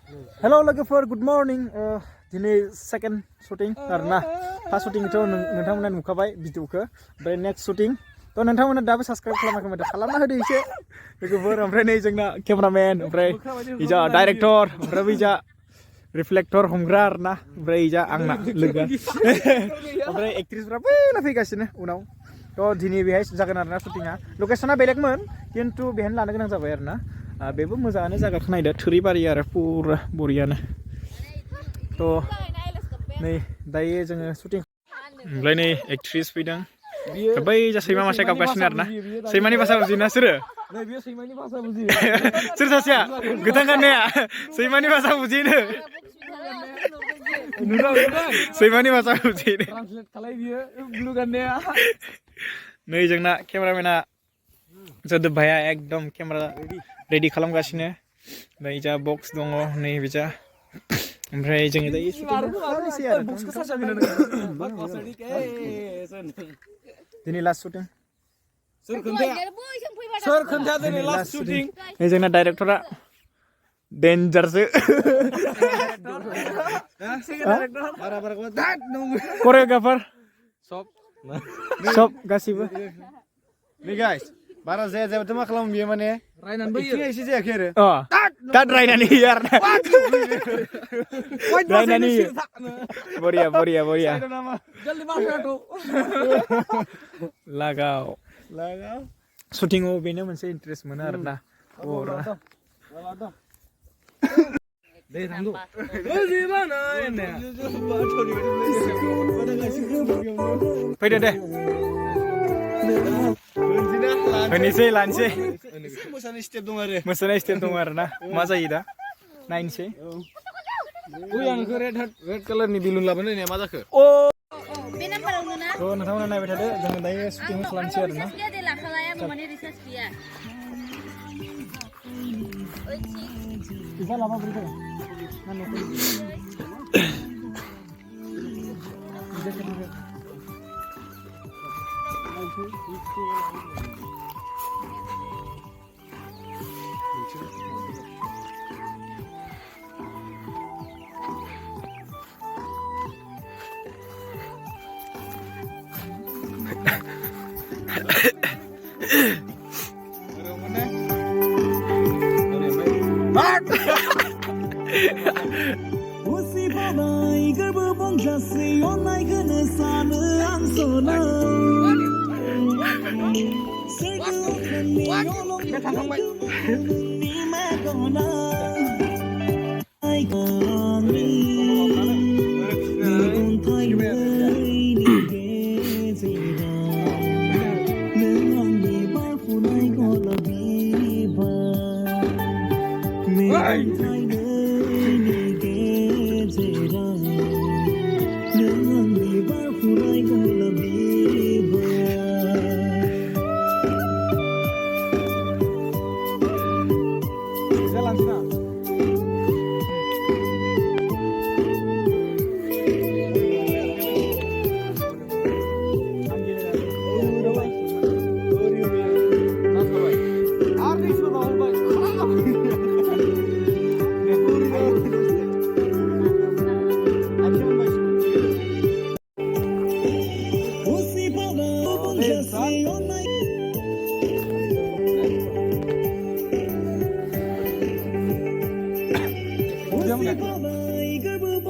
Hello logoफोर good morning दिनै second shooting आरोना first shooting थ' नोंथांमोना नुखाबाय भिडिअखौ ओमफ्राय next shooting थ' नोंथांमोना दाबो subscribe खालामाखै खालामना होदो एसे लोगोफोर ओमफ्राय नै जोंना cameraman ओमफ्राय इजा director ओमफ्राय बैजा reflector हमग्रा आरोना ओमफ्राय इजा आंना लोगो ओमफ्राय actressफ्रा बैला फैगासिनो उनाव थ' दिनै बेहाय जागोन आरोना shootingआ लकेशना बेलेगमोन खिन्थु बेहायनो लानो गोनां जाबाय आरोना बेबो मोजाङानो जायगाखौ नायदो थुरिबारि आरो पुरा बरियानो थ' नै दायो जोङो शुटिं ओमफ्राय नै एक्ट्रेस फैदों बै जा सैमा मासे गाबगासिनो आरोना सैमानि भाषा बुजियोना सोरो सोर सासेया गोथां गाननाया सैमानि भाषा बुजियोनो सैमानि भाषा बुजियोनो नै जोंना केमेरामेना जोदोब भाया एकदम केमेरा रेडि खालामगासिनो ओमफ्राय जा बक्स दङ नै बिजा ओमफ्राय जोङो दायो दिनै लास्ट शुटिं सोर खोन्था दिनै लास्ट शुटिं नै जोंना डाइरेक्टरा डेन्जारसो कोरियोग्राफार सब गासिबो नै गाइस बारा जाया जाबाथ' मा खालामो बियो माने रायनानै एसे जायाखै आरो दाद रायनानै होयो आरोना रायनानै होयो बरिया बरिया बरिया लागाव शुटिंआव बेनो मोनसे इन्टारेस्ट मोनो आरोना फैदो दे होनोसै लानोसै मोसानाय स्टेप दं आरो ना मा जायो दा नायनोसै रेड कालारनि बेलुन लाबोनो मा जाखो नोंथांमोना नायबाय थादो जोङो दायो शुटिं खालामसै आरो ना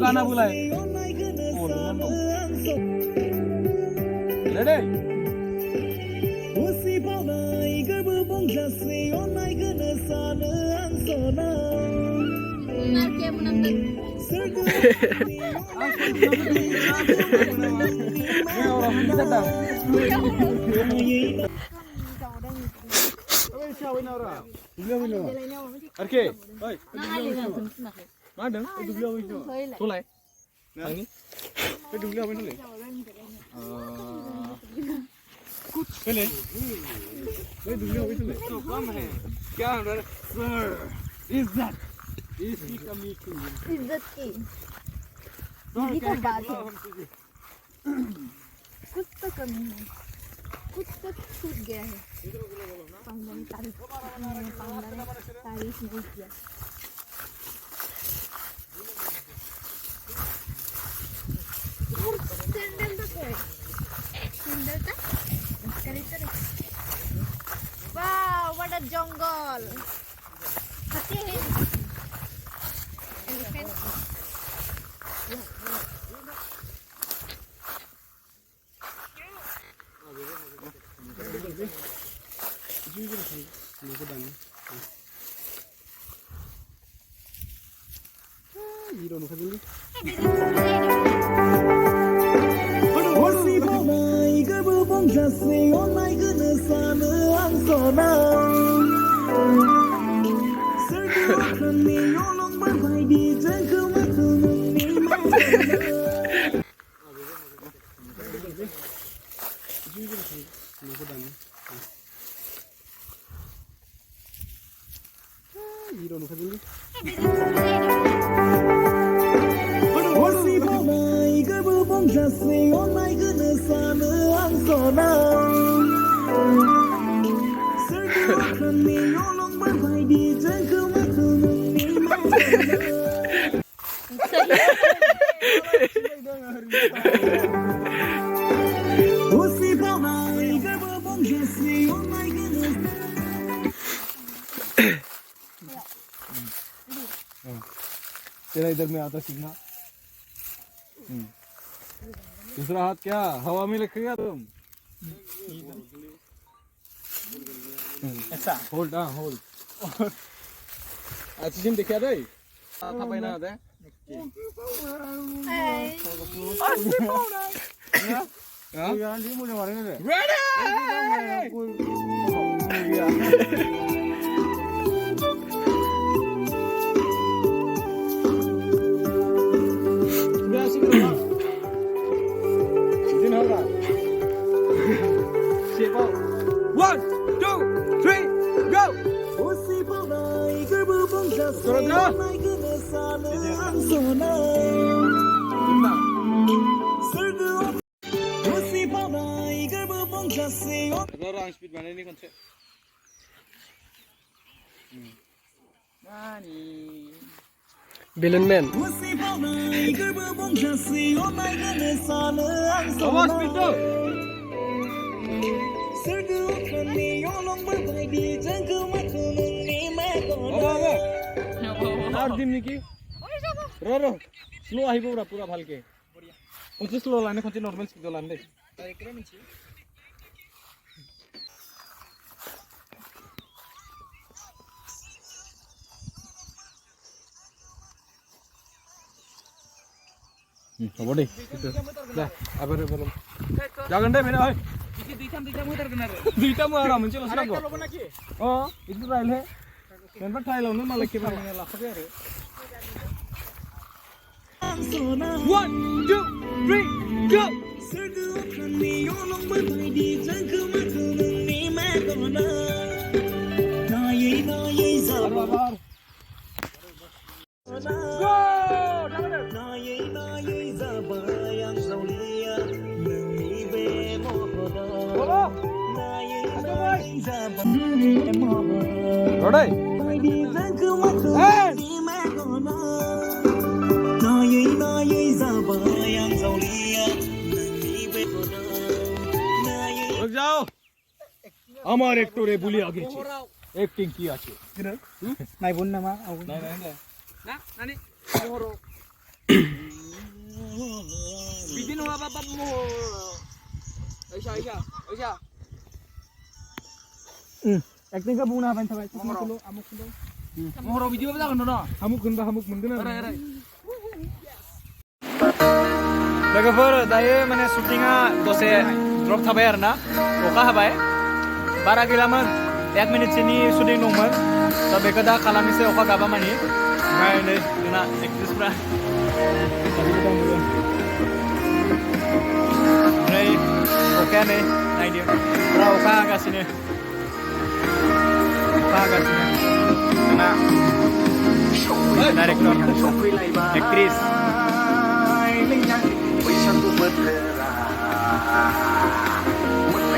गाना बुलाय मा होनदों दुब्लियाव थलाय आंनि बे दुब्लियाव थलाय फैले बे दुब्लियाव थलाय क्या है सर इज्जत इसकी कमी क्यों इज्जत की ये तो बात है कुछ तो कमी है कुछ तो छूट गया है तारीफ नहीं किया Ball. Hati ini. Elephant. तेरा इधर में आता सीखना। दूसरा हाथ क्या हवा में रखेगा तुम? ऐसा होल्ड हाँ होल्ड। आज जिम दिखा दे। था पाई ना दे। यार जी मुझे मारेंगे रे। One, two, three, go! Speed mana ini konsep? Balloon Man. Awas speed tu. और दिन निकी रो स्लो आही पूरा पूरा भाल के कुछ स्लो लाने कुछ नॉर्मल स्पीड लाने दे अब दे दा अब रे जागोन दे मेना ओइ दुईटा मुवा मोनसे लसो नांगौ अ इदि राइल हे मेनबा ट्रायलावनो मालाय केमेरा लाखाबाय आरो 1 2 3 go Rồi đây. रुक जाओ আমার একটরে বুলি আগেছে অ্যাক্টিং কি আছে নাই বোন নামা নাই নাই না নানি মোর বিদিন হওয়া বাবা মো আইসা আইসা আইসা एक्टिंग का बुंना हाबाय थाबाय कुलो आमुक कुलो महराव बिदिबो जागोन न हामुक होनबा हामुक मोनगोन आरो अरे लोगोफोर दायो माने शुटिंगा दसे ड्रप थाबाय आरोना अखा हाबाय बारा गैलामोन 1 मिनिटसोनि शुटिं दंमोन दा बेखौ दा खालामनोसै अखा गाबा मानि ओमफ्राय नै जोंना एक्ट्रेसफ्रा ओमफ्राय अखाया नै नायदो दा अखा हागासिनो जोंना डाइरेक्टर एक्ट्रेस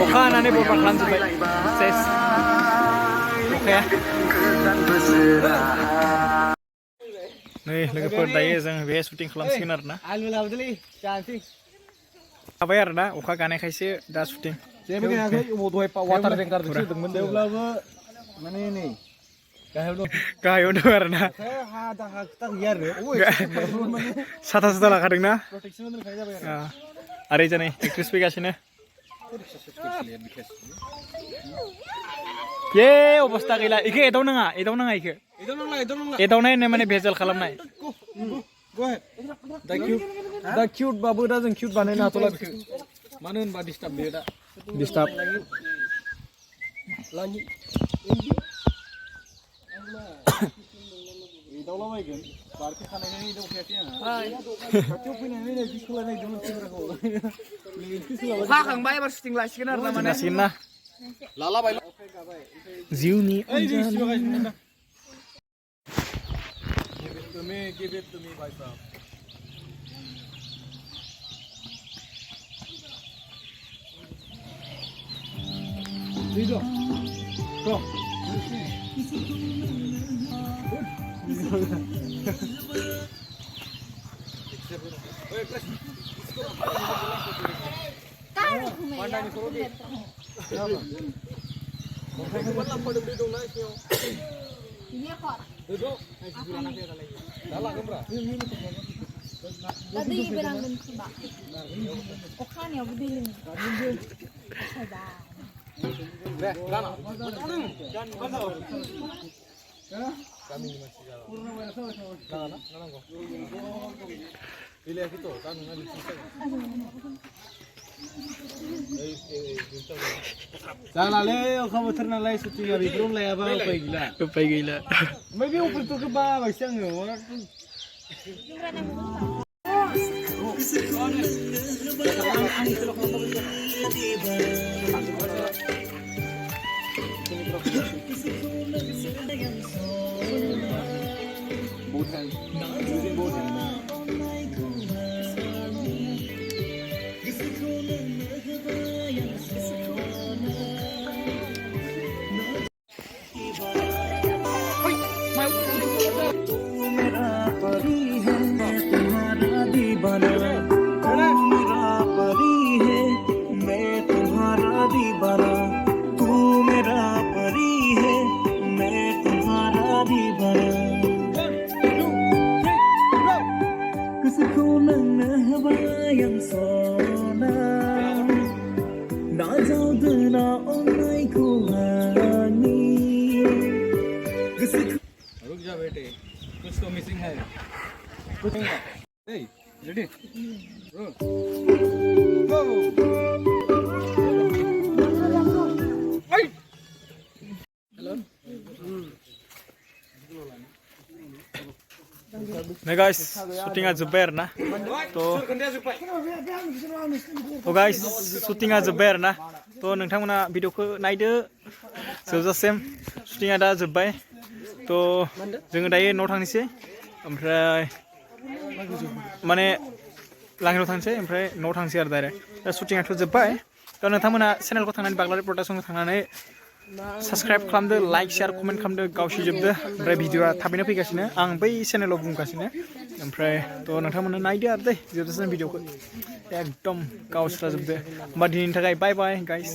अखा हानानै बरबाद खालामजोब्बाय सेस अखाया नै लोगोफोर दायो जों बे शुटिं खालामसिगोन आरोना आलु लाबोदोलै जानोसै हाबाय आरोना अखा गानायखायसो दा शुटिं जेबो गैयाखै दहाय वाटार टेंकार होदोंमोन थेवब्लाबो माने नै गाहायाव दं आरो ना साथा साथा लाखादों ना आरो जानाय एक्ट्रेस फैगासिनो ये अबस्था गैला इखो एदाव नाङा इखो एदावनाय होननाय माने भेजाल खालामनाय दा किउट बाबो दा जों किउट बानायनो हाथ'ला बेखौ मानो होनबा डिस्टार्ब बेयो दा डिस्टार्ब एदावलाबायगोन बारखौ खानायखायनो एदावखायाखै आंहा खाथियाव फैनानै सोलायनायदोंमोन केमेराखौ हाखांबाय एबार शुटिं लासिगोन आरो ना माने लासिगोन ना लालाबाय जिउनि give it to me by some Lido go Tadi berang Mbak. Okhanya budilin. Jangan leh, kamu ternalar syuting hari belum leh apa gila. Upai gila. Maybe upper tu ke bawah siang ni. Gwswkhou Nwngnw Hwbai yang sona đã giao từ nó ongai ko hani रुक जा बेटे कुछ तो missing है कुछ नहीं है ready गो Nah guys, syuting जोब्बाय आरो ना तो guys syuting जोब्बाय आरो ना तो नोंथांमोना भिडिअखौ नायदो जोबजासिम syuting दा जोब्बाय तो जोङो दायो न'आव थांनोसै ओमफ्राय माने लांनायाव थांनोसै ओमफ्राय न'आव थांनोसै आरो डाइरेक्ट दा syuting जोब्बाय दा नोंथांमोना चेनेलखौ थांनानै बाग्लारि प्रडाक्सनखौ थांनानै साबसक्राइब खालामदो लाइक शेयार कमेन्ट खालामदो गावसिजोबदो ओमफ्राय भिडिअआ थाबैनो फैगासिनो आं बै चेनेलाव बुंगासिनो ओमफ्राय थ' नोंथांमोना नायदो आरो दै जोबजासिम भिडिअखौ एकदम गावस्राजोबदो होमबा दिनैनि थाखाय बाय बाय गाइस